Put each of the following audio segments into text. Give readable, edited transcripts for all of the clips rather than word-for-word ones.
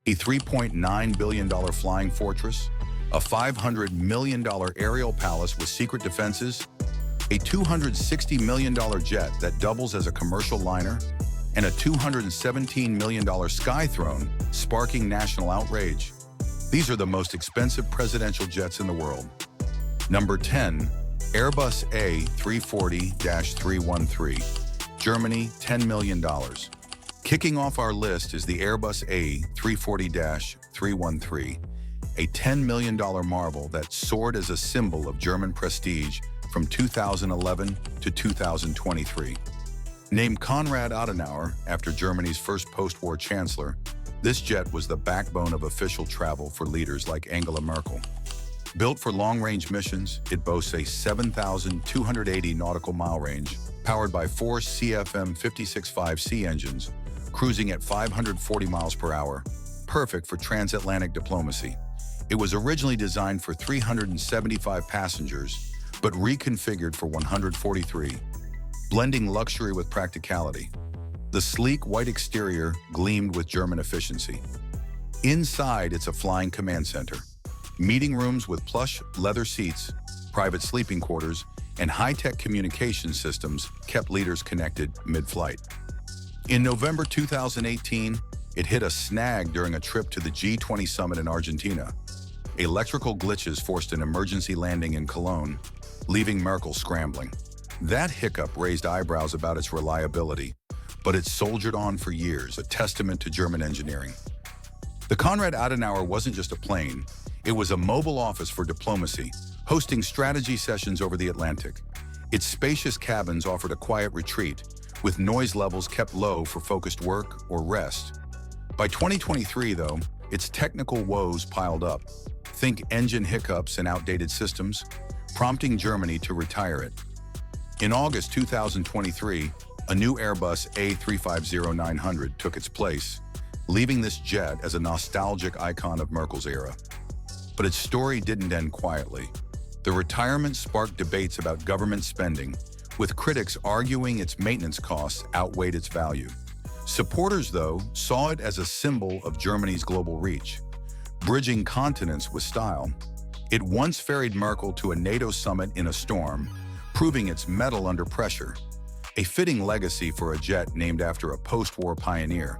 a $3.9 billion flying fortress, a $500 million aerial palace with secret defenses, a $260 million jet that doubles as a commercial liner, and a $217 million sky throne sparking national outrage. These are the most expensive presidential jets in the world. Number 10, Airbus A340-313, Germany, $10 million. Kicking off our list is the Airbus A340-313, a $10 million marvel that soared as a symbol of German prestige from 2011 to 2023. Named Konrad Adenauer after Germany's first post-war chancellor, this jet was the backbone of official travel for leaders like Angela Merkel. Built for long-range missions, it boasts a 7,280 nautical mile range, powered by 4 CFM56-5C engines, cruising at 540 miles per hour, perfect for transatlantic diplomacy. It was originally designed for 375 passengers, but reconfigured for 143, blending luxury with practicality. The sleek white exterior gleamed with German efficiency. Inside, it's a flying command center. Meeting rooms with plush leather seats, private sleeping quarters, and high-tech communication systems kept leaders connected mid-flight. In November 2018, it hit a snag during a trip to the G20 summit in Argentina. Electrical glitches forced an emergency landing in Cologne, leaving Merkel scrambling. That hiccup raised eyebrows about its reliability, but it soldiered on for years, a testament to German engineering. The Konrad Adenauer wasn't just a plane, it was a mobile office for diplomacy, hosting strategy sessions over the Atlantic. Its spacious cabins offered a quiet retreat, with noise levels kept low for focused work or rest. By 2023, though, its technical woes piled up. Think engine hiccups and outdated systems, prompting Germany to retire it. In August 2023, a new Airbus A350-900 took its place, leaving this jet as a nostalgic icon of Merkel's era. But its story didn't end quietly. The retirement sparked debates about government spending, with critics arguing its maintenance costs outweighed its value. Supporters, though, saw it as a symbol of Germany's global reach, bridging continents with style. It once ferried Merkel to a NATO summit in a storm, proving its mettle under pressure, a fitting legacy for a jet named after a post-war pioneer.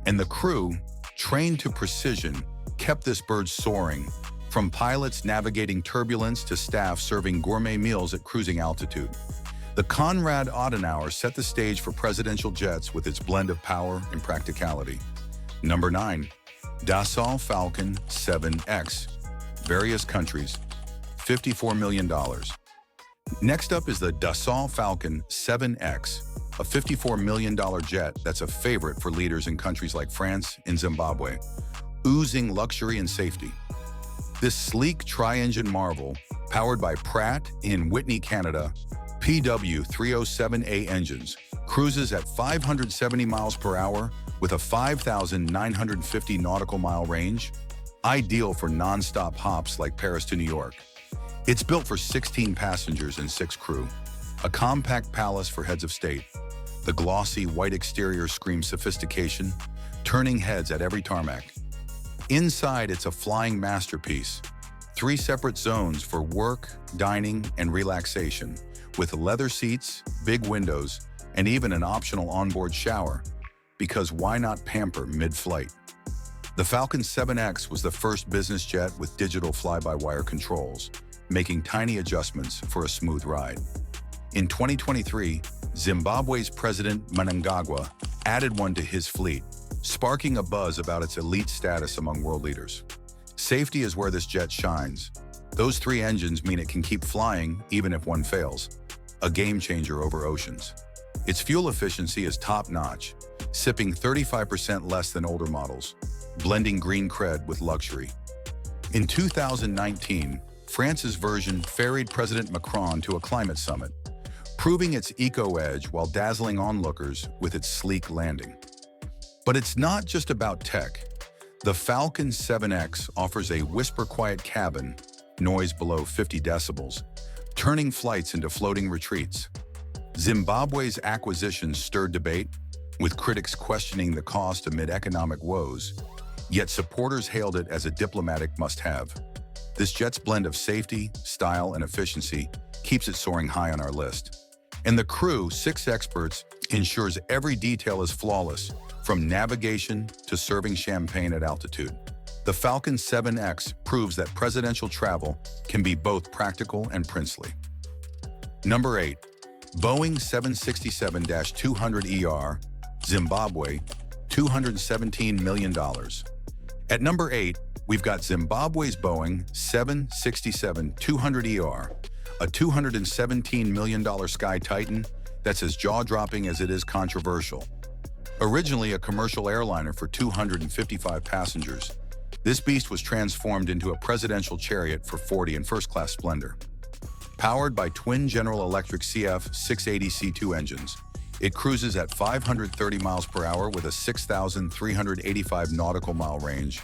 And the crew, trained to precision, kept this bird soaring, from pilots navigating turbulence to staff serving gourmet meals at cruising altitude. The Konrad Adenauer set the stage for presidential jets with its blend of power and practicality. Number 9, Dassault Falcon 7X, various countries, $54 million. Next up is the Dassault Falcon 7X, a $54 million jet that's a favorite for leaders in countries like France and Zimbabwe, oozing luxury and safety. This sleek tri-engine marvel, powered by Pratt in Whitney, Canada, PW307A engines, cruises at 570 miles per hour with a 5,950 nautical mile range, ideal for non-stop hops like Paris to New York. It's built for 16 passengers and 6 crew, a compact palace for heads of state. The glossy white exterior screams sophistication, turning heads at every tarmac. Inside, it's a flying masterpiece. 3 separate zones for work, dining, and relaxation, with leather seats, big windows, and even an optional onboard shower. Because why not pamper mid-flight? The Falcon 7X was the first business jet with digital fly-by-wire controls, making tiny adjustments for a smooth ride. In 2023, Zimbabwe's President Mnangagwa added one to his fleet, sparking a buzz about its elite status among world leaders. Safety is where this jet shines. Those 3 engines mean it can keep flying even if one fails, a game changer over oceans. Its fuel efficiency is top-notch, sipping 35% less than older models, blending green cred with luxury. In 2019, France's version ferried President Macron to a climate summit, proving its eco-edge while dazzling onlookers with its sleek landing. But it's not just about tech. The Falcon 7X offers a whisper-quiet cabin, noise below 50 decibels, turning flights into floating retreats. Zimbabwe's acquisition stirred debate, with critics questioning the cost amid economic woes. Yet supporters hailed it as a diplomatic must-have. This jet's blend of safety, style, and efficiency keeps it soaring high on our list. And the crew, 6 experts, ensures every detail is flawless, from navigation to serving champagne at altitude. The Falcon 7X proves that presidential travel can be both practical and princely. Number 8. Boeing 767-200ER, Zimbabwe, $217 million. At number 8, we've got Zimbabwe's Boeing 767-200ER, a $217 million Sky Titan that's as jaw-dropping as it is controversial. Originally a commercial airliner for 255 passengers, this beast was transformed into a presidential chariot for 40 in first-class splendor. Powered by twin General Electric CF680C2 engines, it cruises at 530 miles per hour with a 6,385 nautical mile range.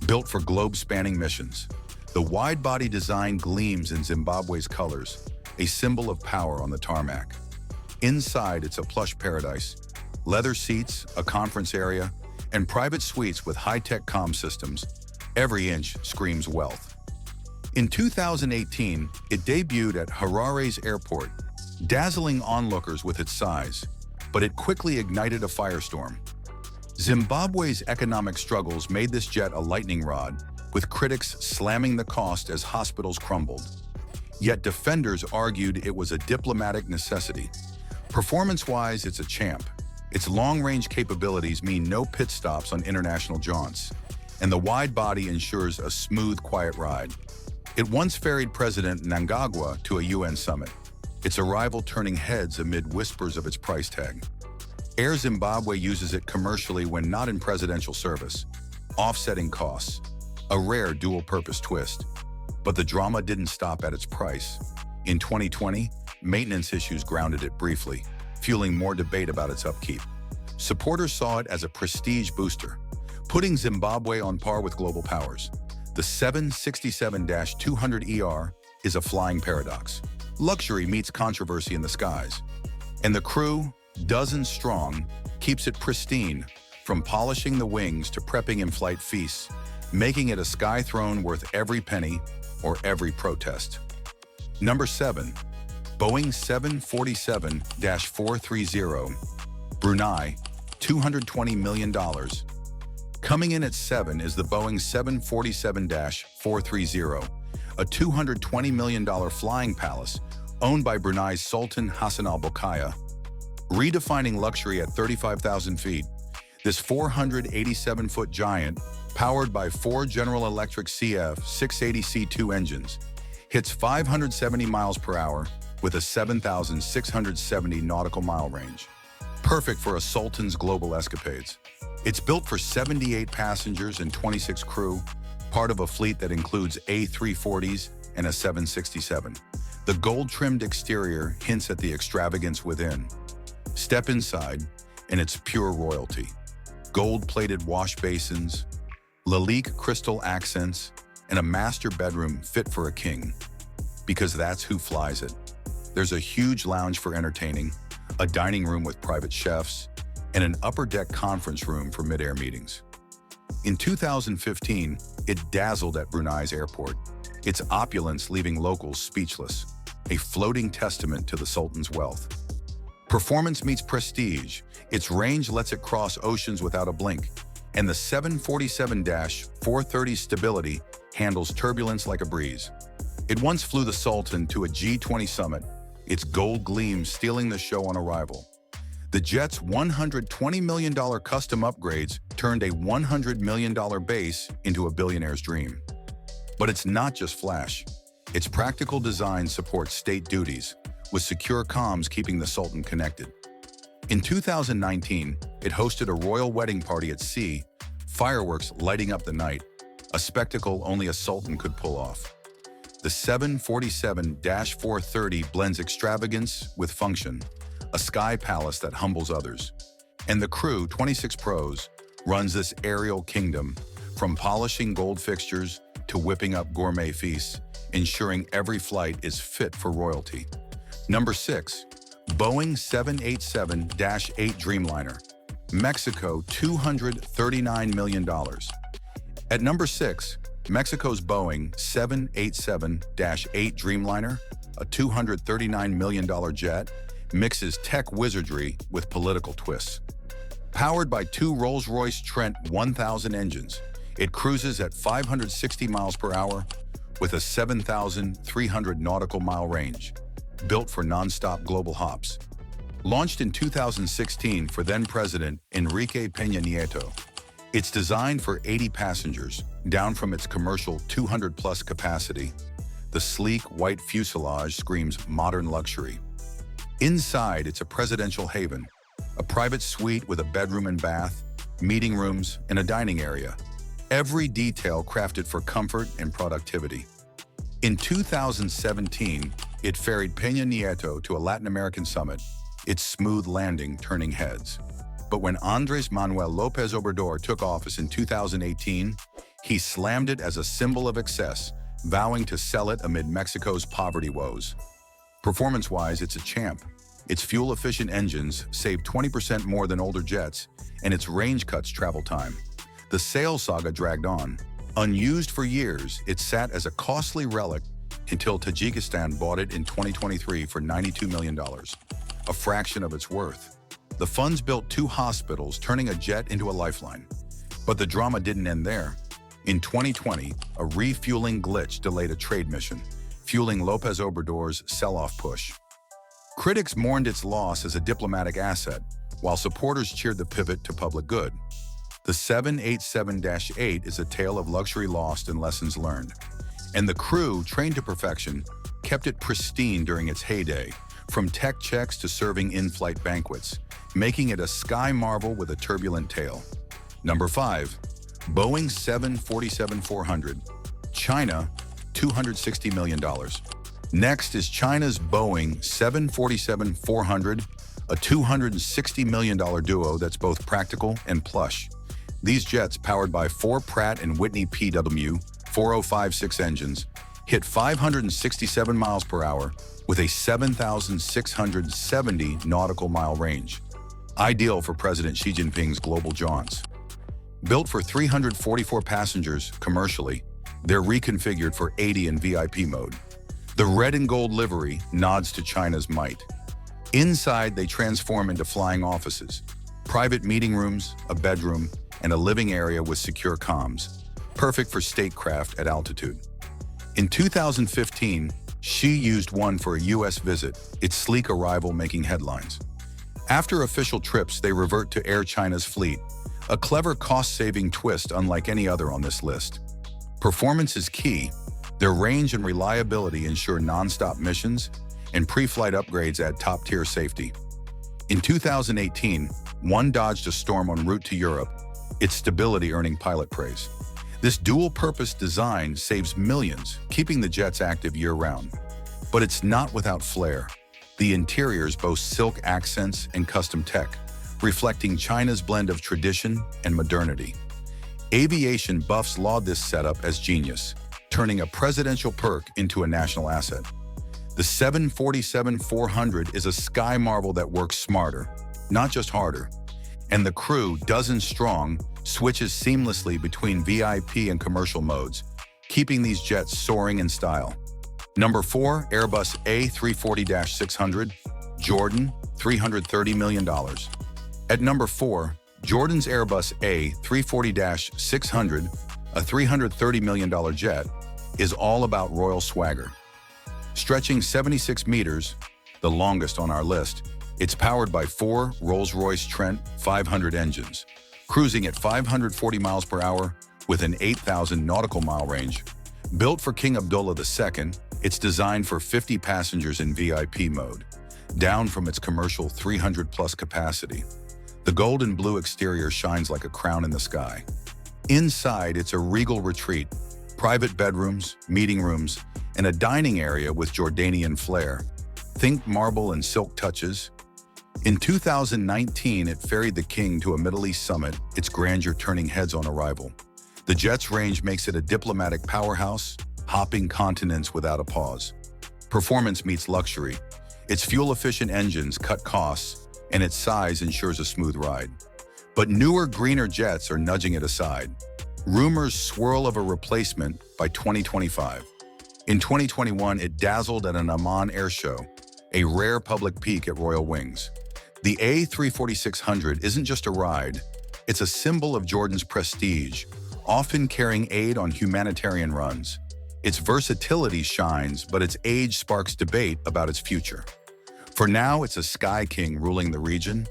Built for globe-spanning missions, the wide-body design gleams in Zimbabwe's colors, a symbol of power on the tarmac. Inside, it's a plush paradise. Leather seats, a conference area, and private suites with high-tech comm systems. Every inch screams wealth. In 2018, it debuted at Harare's airport, dazzling onlookers with its size, but it quickly ignited a firestorm. Zimbabwe's economic struggles made this jet a lightning rod, with critics slamming the cost as hospitals crumbled. Yet defenders argued it was a diplomatic necessity. Performance-wise, it's a champ. Its long-range capabilities mean no pit stops on international jaunts, and the wide body ensures a smooth, quiet ride. It once ferried President Mnangagwa to a UN summit, its arrival turning heads amid whispers of its price tag. Air Zimbabwe uses it commercially when not in presidential service, offsetting costs, a rare dual-purpose twist. But the drama didn't stop at its price. In 2020, maintenance issues grounded it briefly, fueling more debate about its upkeep. Supporters saw it as a prestige booster, putting Zimbabwe on par with global powers. The 767-200ER is a flying paradox. Luxury meets controversy in the skies. And the crew, dozens strong, keeps it pristine, from polishing the wings to prepping in-flight feasts, making it a sky throne worth every penny or every protest. Number 7. Boeing 747-430, Brunei, $220 million. Coming in at 7 is the Boeing 747-430, a $220 million flying palace owned by Brunei's Sultan Hassan Al Bolkiah. Redefining luxury at 35,000 feet, this 487-foot giant, powered by 4 General Electric CF680C2 engines, hits 570 miles per hour with a 7,670 nautical mile range. Perfect for a sultan's global escapades. It's built for 78 passengers and 26 crew, part of a fleet that includes A340s and a 767. The gold-trimmed exterior hints at the extravagance within. Step inside, and it's pure royalty. Gold-plated wash basins, Lalique crystal accents, and a master bedroom fit for a king. Because that's who flies it. There's a huge lounge for entertaining, a dining room with private chefs, and an upper-deck conference room for mid-air meetings. In 2015, it dazzled at Brunei's airport, its opulence leaving locals speechless, a floating testament to the Sultan's wealth. Performance meets prestige, its range lets it cross oceans without a blink, and the 747-430's stability handles turbulence like a breeze. It once flew the Sultan to a G20 summit, its gold gleam stealing the show on arrival. The jet's $120 million custom upgrades turned a $100 million base into a billionaire's dream. But it's not just flash. Its practical design supports state duties, with secure comms keeping the Sultan connected. In 2019, it hosted a royal wedding party at sea, fireworks lighting up the night, a spectacle only a Sultan could pull off. The 747-430 blends extravagance with function, a sky palace that humbles others. And the crew, 26 pros, runs this aerial kingdom, from polishing gold fixtures to whipping up gourmet feasts, ensuring every flight is fit for royalty. Number 6. Boeing 787-8 Dreamliner, Mexico, $239 million. At number 6, Mexico's Boeing 787-8 Dreamliner, a $239 million jet, mixes tech wizardry with political twists. Powered by two Rolls-Royce Trent 1000 engines, it cruises at 560 miles per hour with a 7,300 nautical mile range, built for non-stop global hops. Launched in 2016 for then-President Enrique Peña Nieto, it's designed for 80 passengers, down from its commercial 200-plus capacity. The sleek white fuselage screams modern luxury. Inside, it's a presidential haven, a private suite with a bedroom and bath, meeting rooms, and a dining area. Every detail crafted for comfort and productivity. In 2017, it ferried Peña Nieto to a Latin American summit, its smooth landing turning heads. But when Andrés Manuel López Obrador took office in 2018, he slammed it as a symbol of excess, vowing to sell it amid Mexico's poverty woes. Performance-wise, it's a champ. Its fuel-efficient engines save 20% more than older jets, and its range cuts travel time. The sales saga dragged on. Unused for years, it sat as a costly relic until Tajikistan bought it in 2023 for $92 million, a fraction of its worth. The funds built 2 hospitals, turning a jet into a lifeline. But the drama didn't end there. In 2020, a refueling glitch delayed a trade mission, fueling López Obrador's sell-off push. Critics mourned its loss as a diplomatic asset, while supporters cheered the pivot to public good. The 787-8 is a tale of luxury lost and lessons learned. And the crew, trained to perfection, kept it pristine during its heyday, from tech checks to serving in-flight banquets, making it a sky marvel with a turbulent tale. Number 5. Boeing 747-400, China, $260 million. Next is China's Boeing 747-400, a $260 million duo that's both practical and plush. These jets, powered by 4 Pratt & Whitney PW4056 engines, hit 567 miles per hour with a 7,670 nautical mile range, ideal for President Xi Jinping's global jaunts. Built for 344 passengers commercially, they're reconfigured for 80 in VIP mode. The red and gold livery nods to China's might. Inside, they transform into flying offices, private meeting rooms, a bedroom, and a living area with secure comms, perfect for statecraft at altitude. In 2015, Xi used one for a U.S. visit, its sleek arrival making headlines. After official trips, they revert to Air China's fleet, a clever cost-saving twist unlike any other on this list. Performance is key. Their range and reliability ensure non-stop missions, and pre-flight upgrades add top-tier safety. In 2018, one dodged a storm en route to Europe, its stability earning pilot praise. This dual-purpose design saves millions, keeping the jets active year-round. But it's not without flair. The interiors boast silk accents and custom tech, reflecting China's blend of tradition and modernity. Aviation buffs laud this setup as genius, turning a presidential perk into a national asset. The 747-400 is a sky marvel that works smarter, not just harder. And the crew, dozens strong, switches seamlessly between VIP and commercial modes, keeping these jets soaring in style. Number 4, Airbus A340-600, Jordan, $330 million. At number 4, Jordan's Airbus A340-600, a $330 million jet, is all about royal swagger. Stretching 76 meters, the longest on our list, it's powered by 4 Rolls-Royce Trent 500 engines, cruising at 540 miles per hour with an 8,000 nautical mile range. Built for King Abdullah II, it's designed for 50 passengers in VIP mode, down from its commercial 300-plus capacity. The gold and blue exterior shines like a crown in the sky. Inside, it's a regal retreat, private bedrooms, meeting rooms, and a dining area with Jordanian flair. Think marble and silk touches. In 2019, it ferried the king to a Middle East summit, its grandeur turning heads on arrival. The jet's range makes it a diplomatic powerhouse, hopping continents without a pause. Performance meets luxury. Its fuel-efficient engines cut costs, and its size ensures a smooth ride. But newer, greener jets are nudging it aside. Rumors swirl of a replacement by 2025. In 2021, it dazzled at an Amman air show, a rare public peak at Royal Wings. The A340-600 isn't just a ride, it's a symbol of Jordan's prestige, often carrying aid on humanitarian runs. Its versatility shines, but its age sparks debate about its future. For now, it's a sky king ruling the region,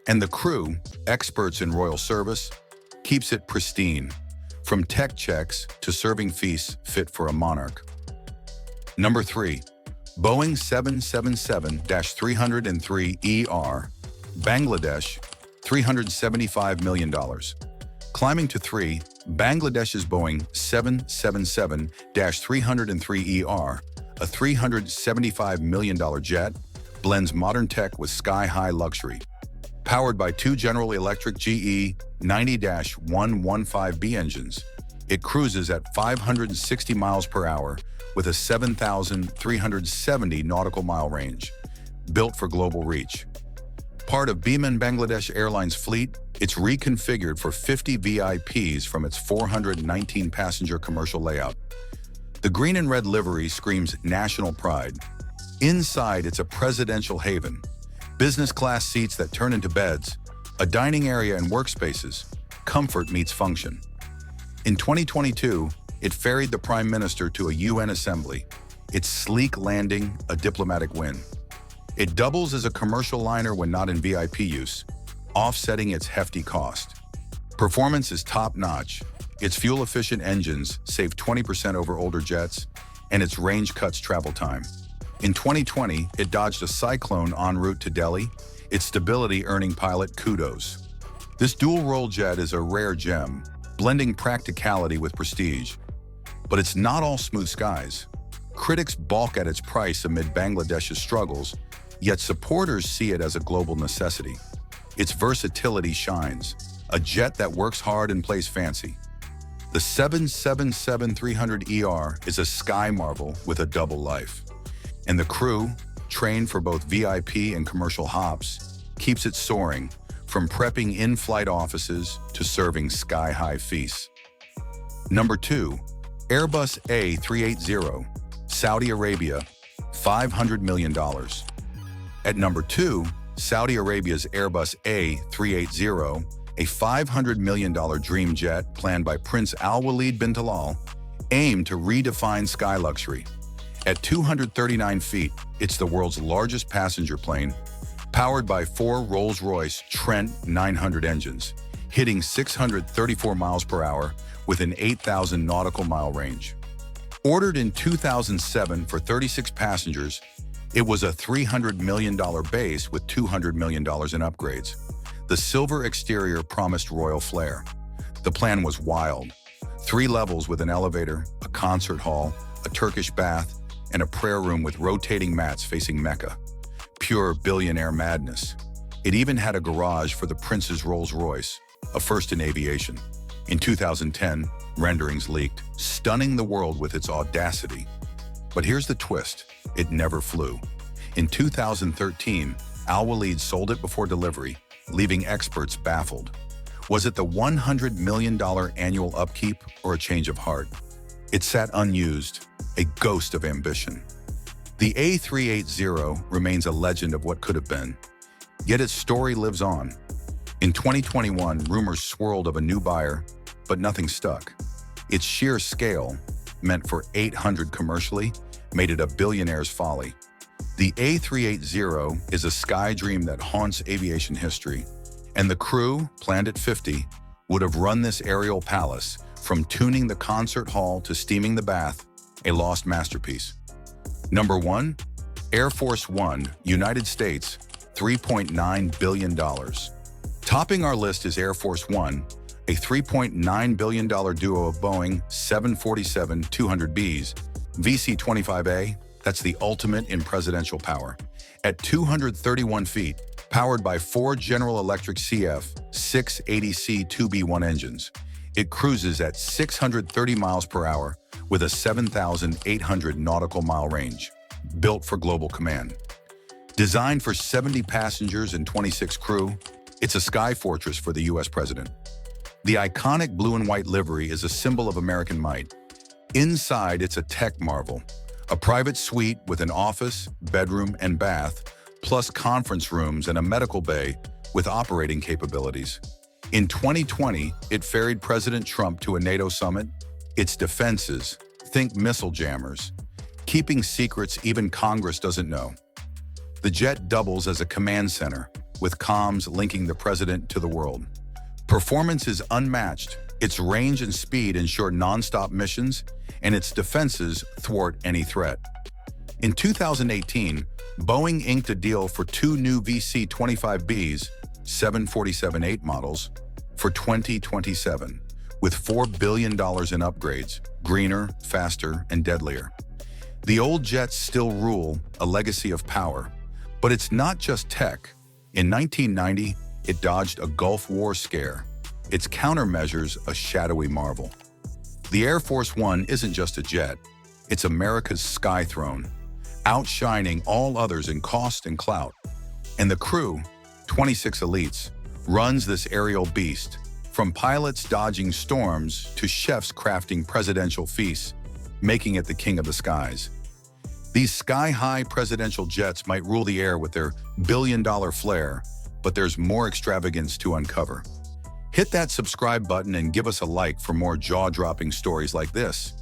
and the crew, experts in royal service, keeps it pristine, from tech checks to serving feasts fit for a monarch. Number 3. Boeing 777-303ER, Bangladesh, $375 million. Climbing to 3, Bangladesh's Boeing 777-303ER, a $375 million jet, blends modern tech with sky-high luxury. Powered by 2 General Electric GE 90-115B engines, it cruises at 560 miles per hour with a 7,370 nautical mile range, built for global reach. Part of Biman Bangladesh Airlines fleet, it's reconfigured for 50 VIPs from its 419-passenger commercial layout. The green and red livery screams national pride. Inside, it's a presidential haven. Business-class seats that turn into beds, a dining area and workspaces. Comfort meets function. In 2022, it ferried the Prime Minister to a UN assembly, its sleek landing a diplomatic win. It doubles as a commercial liner when not in VIP use, offsetting its hefty cost. Performance is top-notch. Its fuel-efficient engines save 20% over older jets, and its range cuts travel time. In 2020, it dodged a cyclone en route to Delhi, its stability earning pilot kudos. This dual-role jet is a rare gem, blending practicality with prestige. But it's not all smooth skies. Critics balk at its price amid Bangladesh's struggles, yet supporters see it as a global necessity. Its versatility shines, a jet that works hard and plays fancy. The 777-300ER is a sky marvel with a double life. And the crew, trained for both VIP and commercial hops, keeps it soaring, from prepping in-flight offices to serving sky-high feasts. Number 2. Airbus A380, Saudi Arabia, $500 million. At number 2, Saudi Arabia's Airbus A380, a $500 million dream jet planned by Prince Al-Walid bin Talal, aimed to redefine sky luxury. At 239 feet, it's the world's largest passenger plane, powered by 4 Rolls-Royce Trent 900 engines, hitting 634 miles per hour with an 8,000 nautical mile range. Ordered in 2007 for 36 passengers, it was a $300 million base with $200 million in upgrades. The silver exterior promised royal flair. The plan was wild. 3 levels with an elevator, a concert hall, a Turkish bath, and a prayer room with rotating mats facing Mecca. Pure billionaire madness. It even had a garage for the prince's Rolls-Royce, a first in aviation. In 2010, renderings leaked, stunning the world with its audacity. But here's the twist: it never flew. In 2013, Al-Walid sold it before delivery, leaving experts baffled. Was it the $100 million annual upkeep or a change of heart? It sat unused, a ghost of ambition. The A380 remains a legend of what could have been, yet its story lives on. In 2021, rumors swirled of a new buyer, but nothing stuck. Its sheer scale, meant for 800 commercially, made it a billionaire's folly. The A380 is a sky dream that haunts aviation history, and the crew, planned at 50, would have run this aerial palace, from tuning the concert hall to steaming the bath, a lost masterpiece. Number 1, Air Force One, United States, $3.9 billion. Topping our list is Air Force One, a $3.9 billion duo of Boeing 747-200Bs, VC-25A, that's the ultimate in presidential power. At 231 feet, powered by 4 General Electric CF-680C-2B1 engines, it cruises at 630 miles per hour with a 7,800 nautical mile range, built for global command. Designed for 70 passengers and 26 crew, it's a sky fortress for the U.S. president. The iconic blue and white livery is a symbol of American might. Inside, it's a tech marvel, a private suite with an office, bedroom, and bath, plus conference rooms and a medical bay with operating capabilities. In 2020, it ferried President Trump to a NATO summit. Its defenses, think missile jammers, keeping secrets even Congress doesn't know. The jet doubles as a command center, with comms linking the president to the world. Performance is unmatched. Its range and speed ensure non-stop missions, and its defenses thwart any threat. In 2018, Boeing inked a deal for two new VC-25Bs, 747-8 models, for 2027, with $4 billion in upgrades, greener, faster, and deadlier. The old jets still rule, a legacy of power. But it's not just tech. In 1990, it dodged a Gulf War scare. Its countermeasures a shadowy marvel. The Air Force One isn't just a jet. It's America's sky throne, outshining all others in cost and clout. And the crew, 26 elites, runs this aerial beast, from pilots dodging storms to chefs crafting presidential feasts, making it the king of the skies. These sky-high presidential jets might rule the air with their billion-dollar flair, but there's more extravagance to uncover. Hit that subscribe button and give us a like for more jaw-dropping stories like this.